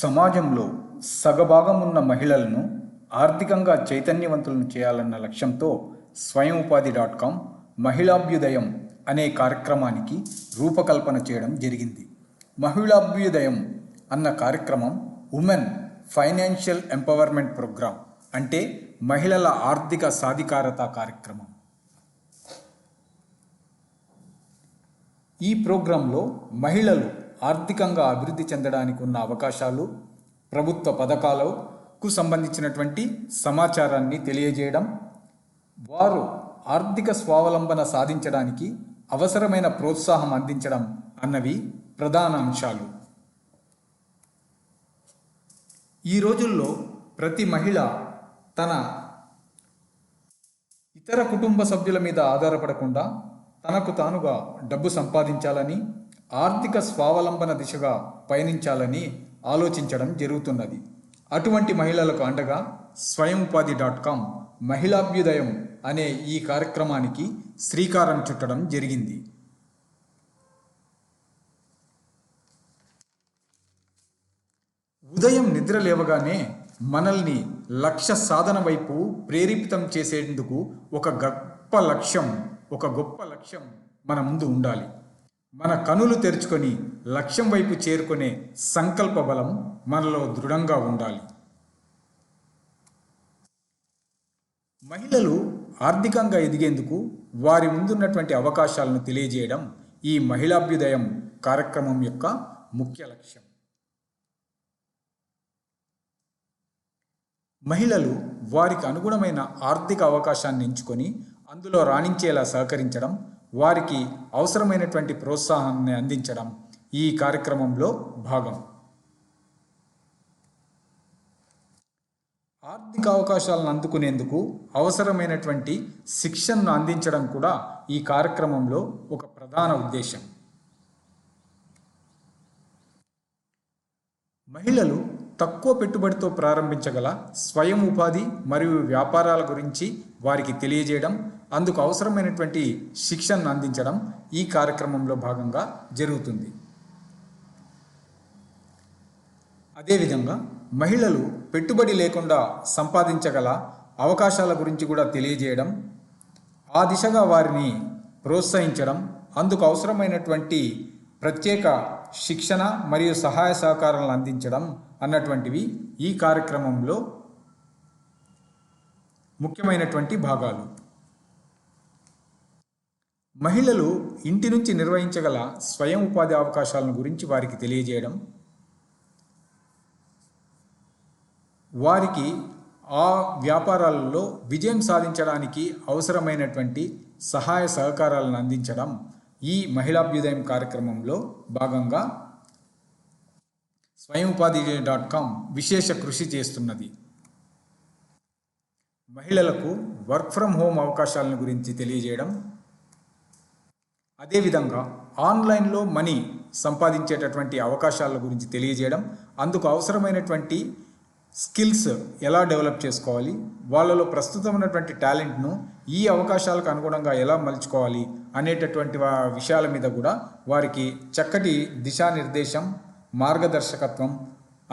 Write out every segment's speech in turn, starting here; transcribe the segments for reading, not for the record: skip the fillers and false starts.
సమాజంలో సగభాగం ఉన్న మహిళలను ఆర్థికంగా చైతన్యవంతులను చేయాలన్న లక్ష్యంతో స్వయం ఉపాధి .com మహిళాభ్యుదయం అనే కార్యక్రమానికి రూపకల్పన చేయడం జరిగింది. మహిళాభ్యుదయం అన్న కార్యక్రమం ఉమెన్ ఫైనాన్షియల్ ఎంపవర్మెంట్ ప్రోగ్రాం, అంటే మహిళల ఆర్థిక సాధికారత కార్యక్రమం. ఈ ప్రోగ్రాంలో మహిళలు ఆర్థికంగా అభివృద్ధి చెందడానికి ఉన్న అవకాశాలు, ప్రభుత్వ పథకాలకు సంబంధించినటువంటి సమాచారాన్ని తెలియజేయడం, వారు ఆర్థిక స్వావలంబన సాధించడానికి అవసరమైన ప్రోత్సాహం అందించడం అన్నవి ప్రధాన అంశాలు. ఈ రోజుల్లో ప్రతి మహిళ తన ఇతర కుటుంబ సభ్యుల మీద ఆధారపడకుండా తనకు తానుగా డబ్బు సంపాదించాలని, ఆర్థిక స్వావలంబన దిశగా పయనించాలని ఆలోచించడం జరుగుతున్నది. అటువంటి మహిళలకు అండగా స్వయం ఉపాధి .com మహిళాభ్యుదయం అనే ఈ కార్యక్రమానికి శ్రీకారం చుట్టడం జరిగింది. ఉదయం నిద్ర లేవగానే మనల్ని లక్ష్య సాధన వైపు ప్రేరేపితం చేసేందుకు ఒక గొప్ప లక్ష్యం మన ముందు ఉండాలి. మన కనులు తెరుచుకొని లక్ష్యం వైపు చేరుకునే సంకల్ప బలం మనలో దృఢంగా ఉండాలి. మహిళలు ఆర్థికంగా ఎదిగేందుకు వారి ముందున్నటువంటి అవకాశాలను తెలియజేయడం ఈ మహిళాభ్యుదయం కార్యక్రమం యొక్క ముఖ్య లక్ష్యం. మహిళలు వారికి అనుగుణమైన ఆర్థిక అవకాశాన్ని ఎంచుకొని అందులో రాణించేలా సహకరించడం, వారికి అవసరమైనటువంటి ప్రోత్సాహాన్ని అందించడం ఈ కార్యక్రమంలో భాగం. ఆర్థిక అవకాశాలను అందుకునేందుకు అవసరమైనటువంటి శిక్షణను అందించడం కూడా ఈ కార్యక్రమంలో ఒక ప్రధాన ఉద్దేశం. మహిళలు తక్కువ పెట్టుబడితో ప్రారంభించగల స్వయం ఉపాధి మరియు వ్యాపారాల గురించి వారికి తెలియజేయడం, అందుకు అవసరమైనటువంటి శిక్షణను అందించడం ఈ కార్యక్రమంలో భాగంగా జరుగుతుంది. అదేవిధంగా మహిళలు పెట్టుబడి లేకుండా సంపాదించగల అవకాశాల గురించి కూడా తెలియజేయడం, ఆ దిశగా వారిని ప్రోత్సహించడం, అందుకు అవసరమైనటువంటి ప్రత్యేక శిక్షణ మరియు సహాయ సహకారాలను అందించడం అన్నటువంటివి ఈ కార్యక్రమంలో ముఖ్యమైనటువంటి భాగాలు. మహిళలు ఇంటి నుంచి నిర్వహించగల స్వయం ఉపాధి అవకాశాలను గురించి వారికి తెలియజేయడం, వారికి ఆ వ్యాపారాలలో విజయం సాధించడానికి అవసరమైనటువంటి సహాయ సహకారాలను అందించడం ఈ మహిళాభ్యుదయం కార్యక్రమంలో భాగంగా స్వయం ఉపాధి .com విశేష కృషి చేస్తున్నది. మహిళలకు వర్క్ ఫ్రమ్ హోమ్ అవకాశాలను గురించి తెలియజేయడం, అదేవిధంగా ఆన్లైన్లో మనీ సంపాదించేటటువంటి అవకాశాల గురించి తెలియజేయడం, అందుకు అవసరమైనటువంటి స్కిల్స్ ఎలా డెవలప్ చేసుకోవాలి, వాళ్ళలో ప్రస్తుతం ఉన్నటువంటి టాలెంట్ను ఈ అవకాశాలకు అనుగుణంగా ఎలా మలుచుకోవాలి అనేటటువంటి విషయాల మీద కూడా వారికి చక్కటి దిశానిర్దేశం, మార్గదర్శకత్వం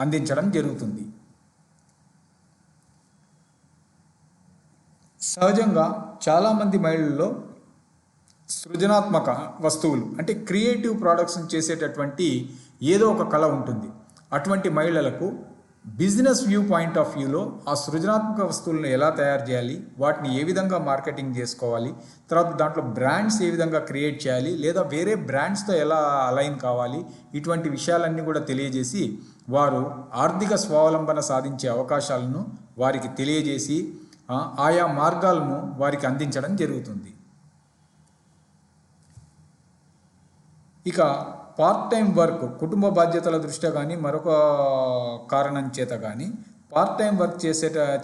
అందించడం జరుగుతుంది. సహజంగా చాలామంది మహిళల్లో సృజనాత్మక వస్తువులు అంటే క్రియేటివ్ ప్రోడక్ట్స్ని చేసేటటువంటి ఏదో ఒక కళ ఉంటుంది. అటువంటి మహిళలకు బిజినెస్ వ్యూ పాయింట్ ఆఫ్ వ్యూలో ఆ సృజనాత్మక వస్తువులను ఎలా తయారు చేయాలి, వాటిని ఏ విధంగా మార్కెటింగ్ చేసుకోవాలి, తర్వాత దాంట్లో బ్రాండ్స్ ఏ విధంగా క్రియేట్ చేయాలి, లేదా వేరే బ్రాండ్స్తో ఎలా అలైన్ కావాలి, ఇటువంటి విషయాలన్నీ కూడా తెలియజేసి వారు ఆర్థిక స్వావలంబన సాధించే అవకాశాలను వారికి తెలియజేసి ఆయా మార్గాలను వారికి అందించడం జరుగుతుంది. ఇక పార్ట్ టైం వర్క్, కుటుంబ బాధ్యతల దృష్ట్యా కానీ మరొక కారణం చేత కానీ పార్ట్ టైం వర్క్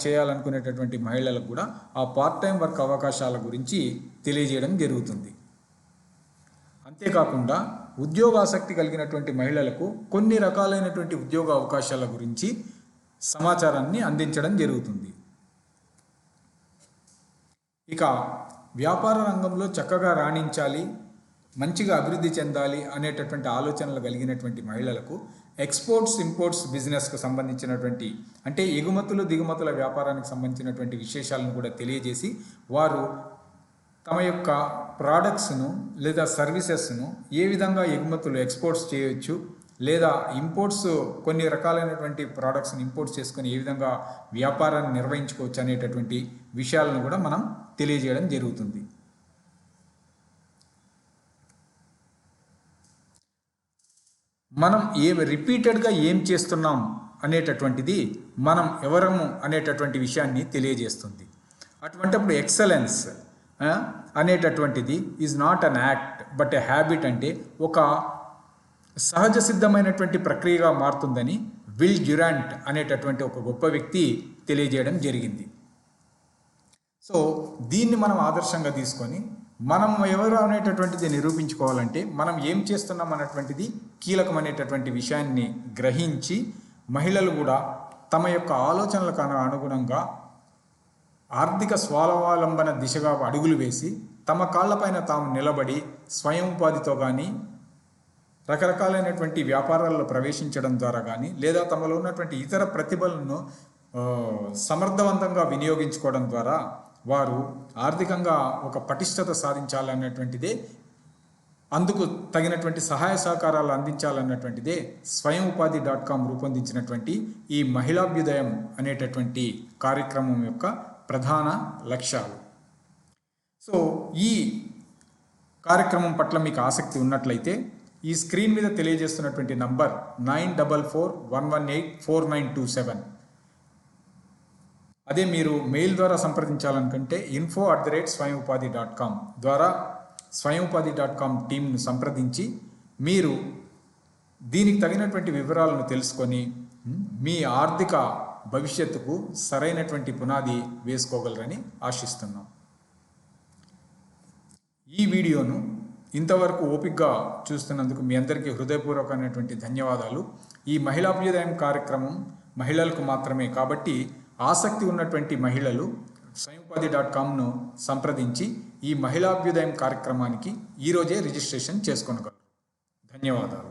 చేయాలనుకునేటటువంటి మహిళలకు కూడా ఆ పార్ట్ టైం వర్క్ అవకాశాల గురించి తెలియజేయడం జరుగుతుంది. అంతేకాకుండా ఉద్యోగాసక్తి కలిగినటువంటి మహిళలకు కొన్ని రకాలైనటువంటి ఉద్యోగ అవకాశాల గురించి సమాచారాన్ని అందించడం జరుగుతుంది. ఇక వ్యాపార రంగంలో చక్కగా రాణించాలి, మంచిగా అభివృద్ధి చెందాలి అనేటటువంటి ఆలోచనలు కలిగినటువంటి మహిళలకు ఎక్స్పోర్ట్స్ ఇంపోర్ట్స్ బిజినెస్కు సంబంధించినటువంటి అంటే ఎగుమతులు దిగుమతుల వ్యాపారానికి సంబంధించినటువంటి విశేషాలను కూడా తెలియజేసి వారు తమ యొక్క ప్రోడక్ట్స్ను లేదా సర్వీసెస్ను ఏ విధంగా ఎగుమతులు ఎక్స్పోర్ట్స్ చేయవచ్చు లేదా ఇంపోర్ట్స్ కొన్ని రకాలైనటువంటి ప్రోడక్ట్స్ని ఇంపోర్ట్స్ చేసుకొని ఏ విధంగా వ్యాపారాన్ని నిర్వహించుకోవచ్చు అనేటటువంటి విషయాలను కూడా మనం తెలియజేయడం జరుగుతుంది. మనం రిపీటెడ్గా ఏం చేస్తున్నాం అనేటటువంటిది మనం ఎవరము అనేటటువంటి విషయాన్ని తెలియజేస్తుంది. అటువంటిప్పుడు ఎక్సలెన్స్ అనేటటువంటిది is not an act but a habit అంటే ఒక సహజ సిద్ధమైనటువంటి ప్రక్రియగా మారుతుందని విల్ డ్యూరాంట్ అనేటటువంటి ఒక గొప్ప వ్యక్తి తెలియజేయడం జరిగింది. సో దీన్ని మనం ఆదర్శంగా తీసుకొని మనం ఎవరు అనేటటువంటిది నిరూపించుకోవాలంటే మనం ఏం చేస్తున్నాం అనేటువంటిది కీలకమైనటువంటి విషయాన్ని గ్రహించి మహిళలు కూడా తమ యొక్క ఆలోచనలకు అనుగుణంగా ఆర్థిక స్వావలంబన దిశగా అడుగులు వేసి తమ కాళ్ళపైన తాము నిలబడి స్వయం ఉపాధితో కానీ రకరకాలైనటువంటి వ్యాపారాల్లో ప్రవేశించడం ద్వారా కానీ లేదా తమలో ఉన్నటువంటి ఇతర ప్రతిభలను సమర్థవంతంగా వినియోగించుకోవడం ద్వారా వారు ఆర్థికంగా ఒక పటిష్టత సాధించాలన్నటువంటిదే, అందుకు తగినటువంటి సహాయ సహకారాలు అందించాలన్నటువంటిదే స్వయం ఉపాధి .com రూపొందించినటువంటి ఈ మహిళాభ్యుదయం అనేటటువంటి కార్యక్రమం యొక్క ప్రధాన లక్ష్యాలు. సో ఈ కార్యక్రమం పట్ల మీకు ఆసక్తి ఉన్నట్లయితే ఈ స్క్రీన్ మీద తెలియజేస్తున్నటువంటి నంబర్ 9441184927, అదే మీరు మెయిల్ ద్వారా సంప్రదించాలనుకుంటే info@swayamupadi.com ద్వారా swayamupadi.com టీంను సంప్రదించి మీరు దీనికి తగినటువంటి వివరాలను తెలుసుకొని మీ ఆర్థిక భవిష్యత్తుకు సరైనటువంటి పునాది వేసుకోగలరని ఆశిస్తున్నాం. ఈ వీడియోను ఇంతవరకు ఓపికగా చూస్తున్నందుకు మీ అందరికీ హృదయపూర్వకమైనటువంటి ధన్యవాదాలు. ఈ మహిళాభ్యుదయం కార్యక్రమం మహిళలకు మాత్రమే కాబట్టి ఆసక్తి ఉన్నటువంటి మహిళలు swayamupadi.comను సంప్రదించి ఈ మహిళాభ్యుదయం కార్యక్రమానికి ఈరోజే రిజిస్ట్రేషన్ చేసుకోగలరు. ధన్యవాదాలు.